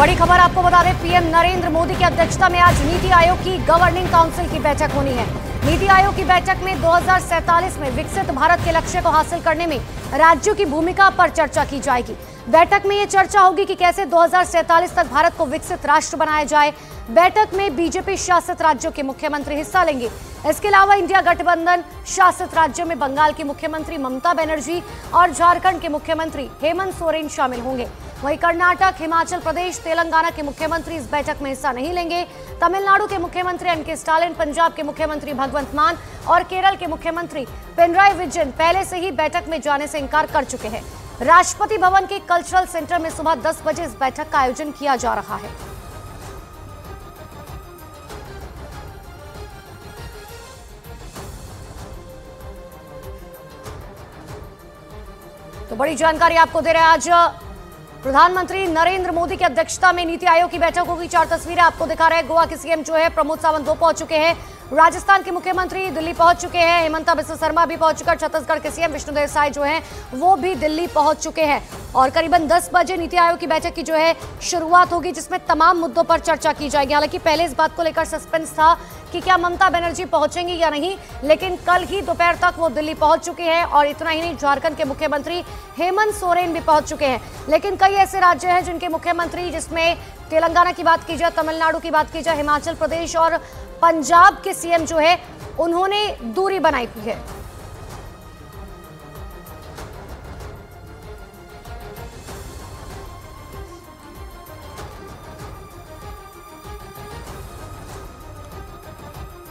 बड़ी खबर आपको बता दें, पीएम नरेंद्र मोदी की अध्यक्षता में आज नीति आयोग की गवर्निंग काउंसिल की बैठक होनी है। नीति आयोग की बैठक में 2047 में विकसित भारत के लक्ष्य को हासिल करने में राज्यों की भूमिका पर चर्चा की जाएगी। बैठक में ये चर्चा होगी कि कैसे 2047 तक भारत को विकसित राष्ट्र बनाया जाए। बैठक में बीजेपी शासित राज्यों के मुख्यमंत्री हिस्सा लेंगे। इसके अलावा इंडिया गठबंधन शासित राज्यों में बंगाल की मुख्यमंत्री ममता बनर्जी और झारखंड के मुख्यमंत्री हेमंत सोरेन शामिल होंगे। वहीं कर्नाटक, हिमाचल प्रदेश, तेलंगाना के मुख्यमंत्री इस बैठक में हिस्सा नहीं लेंगे। तमिलनाडु के मुख्यमंत्री एन.के. स्टालिन, पंजाब के मुख्यमंत्री भगवंत मान और केरल के मुख्यमंत्री पिनराई विजयन पहले से ही बैठक में जाने से इंकार कर चुके हैं। राष्ट्रपति भवन के कल्चरल सेंटर में सुबह 10 बजे इस बैठक का आयोजन किया जा रहा है। तो बड़ी जानकारी आपको दे रहे हैं, आज प्रधानमंत्री नरेंद्र मोदी की अध्यक्षता में नीति आयोग की बैठक होगी। 4 तस्वीरें आपको दिखा रहे हैं। गोवा के सीएम जो है प्रमोद सावंत वो पहुंच चुके हैं। राजस्थान के मुख्यमंत्री दिल्ली पहुंच चुके हैं। हेमंता बिस्वा शर्मा भी पहुंच चुका है। छत्तीसगढ़ के सीएम विष्णुदेव साय जो हैं वो भी दिल्ली पहुंच चुके हैं। और करीबन 10 बजे नीति आयोग की बैठक की जो है शुरुआत होगी, जिसमें तमाम मुद्दों पर चर्चा की जाएगी। हालांकि पहले इस बात को लेकर सस्पेंस था कि क्या ममता बनर्जी पहुंचेंगी या नहीं, लेकिन कल ही दोपहर तक वो दिल्ली पहुंच चुके हैं। और इतना ही नहीं, झारखंड के मुख्यमंत्री हेमंत सोरेन भी पहुंच चुके हैं। लेकिन कई ऐसे राज्य हैं जिनके मुख्यमंत्री, जिसमें तेलंगाना की बात की जाए, तमिलनाडु की बात की जाए, हिमाचल प्रदेश और पंजाब के सीएम जो है उन्होंने दूरी बनाई हुई है।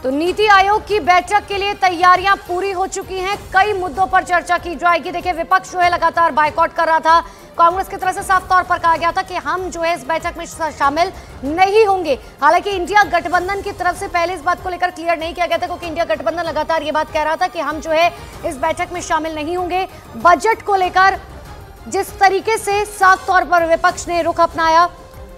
तो नीति आयोग की बैठक के लिए तैयारियां पूरी हो चुकी हैं। कई मुद्दों पर चर्चा की जाएगी। देखिए, विपक्ष जो है लगातार बायकॉट कर रहा था। कांग्रेस की तरफ से साफ तौर पर कहा गया था कि हम जो है इस बैठक में शामिल नहीं होंगे। हालांकि इंडिया गठबंधन की तरफ से पहले इस बात को लेकर क्लियर नहीं किया गया था, क्योंकि इंडिया गठबंधन लगातार ये बात कह रहा था कि हम जो है इस बैठक में शामिल नहीं होंगे। बजट को लेकर जिस तरीके से साफ तौर पर विपक्ष ने रुख अपनाया,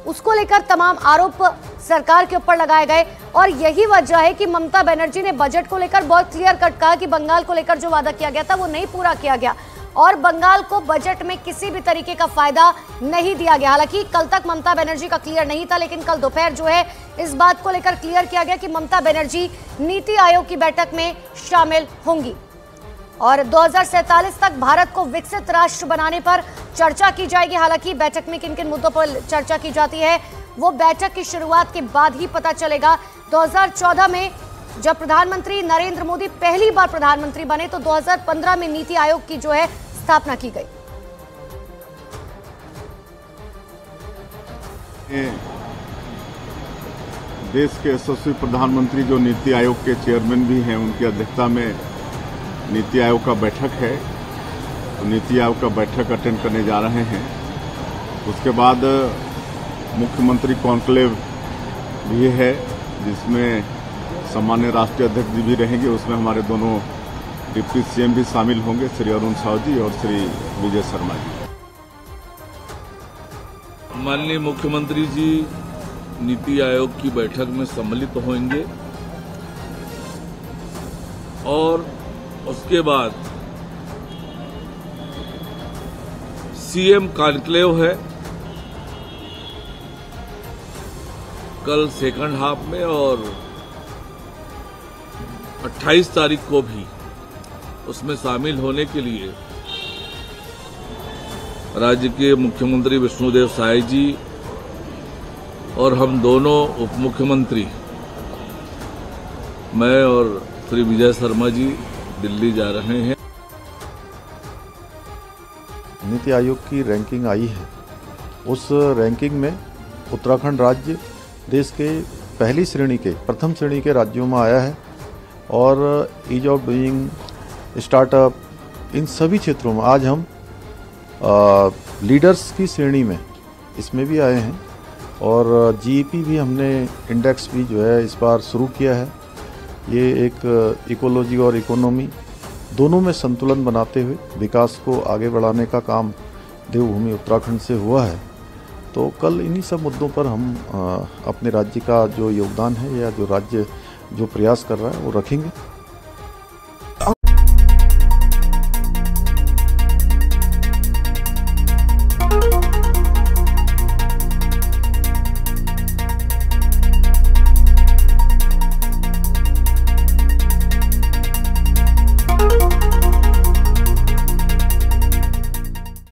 उसको लेकर तमाम आरोप सरकार के ऊपर लगाए गए। और यही वजह है कि ममता बनर्जी ने बजट को लेकर बहुत क्लियर कट कहा कि बंगाल को लेकर जो वादा किया गया था वो नहीं पूरा किया गया और बंगाल को बजट में किसी भी तरीके का फायदा नहीं दिया गया। हालांकि कल तक ममता बनर्जी का क्लियर नहीं था, लेकिन कल दोपहर जो है इस बात को लेकर क्लियर किया गया कि ममता बनर्जी नीति आयोग की बैठक में शामिल होंगी। और 2047 तक भारत को विकसित राष्ट्र बनाने पर चर्चा की जाएगी। हालांकि बैठक में किन किन मुद्दों पर चर्चा की जाती है वो बैठक की शुरुआत के बाद ही पता चलेगा। 2014 में जब प्रधानमंत्री नरेंद्र मोदी पहली बार प्रधानमंत्री बने तो 2015 में नीति आयोग की जो है स्थापना की गई। देश के यशस्वी प्रधानमंत्री जो नीति आयोग के चेयरमैन भी हैं, उनकी अध्यक्षता में नीति आयोग का बैठक है। तो नीति आयोग का बैठक अटेंड करने जा रहे हैं। उसके बाद मुख्यमंत्री कॉन्क्लेव भी है, जिसमें सामान्य राष्ट्रीय अध्यक्ष जी भी रहेंगे। उसमें हमारे दोनों डिप्टी सीएम भी शामिल होंगे, श्री अरुण साहू जी और श्री विजय शर्मा जी। माननीय मुख्यमंत्री जी नीति आयोग की बैठक में सम्मिलित होंगे और उसके बाद सीएम कॉन्क्लेव है कल सेकंड हाफ में, और 28 तारीख को भी उसमें शामिल होने के लिए राज्य के मुख्यमंत्री विष्णुदेव साय जी और हम दोनों उप मुख्यमंत्री, मैं और श्री विजय शर्मा जी दिल्ली जा रहे हैं। नीति आयोग की रैंकिंग आई है। उस रैंकिंग में उत्तराखंड राज्य देश के पहली श्रेणी के, प्रथम श्रेणी के राज्यों में आया है। और ईज ऑफ डूइंग, स्टार्टअप, इन सभी क्षेत्रों में आज हम लीडर्स की श्रेणी में इसमें भी आए हैं। और जीईपी भी हमने इंडेक्स भी जो है इस बार शुरू किया है। ये एक इकोलॉजी और इकोनॉमी दोनों में संतुलन बनाते हुए विकास को आगे बढ़ाने का काम देवभूमि उत्तराखंड से हुआ है। तो कल इन्हीं सब मुद्दों पर हम अपने राज्य का जो योगदान है या जो राज्य जो प्रयास कर रहा है वो रखेंगे।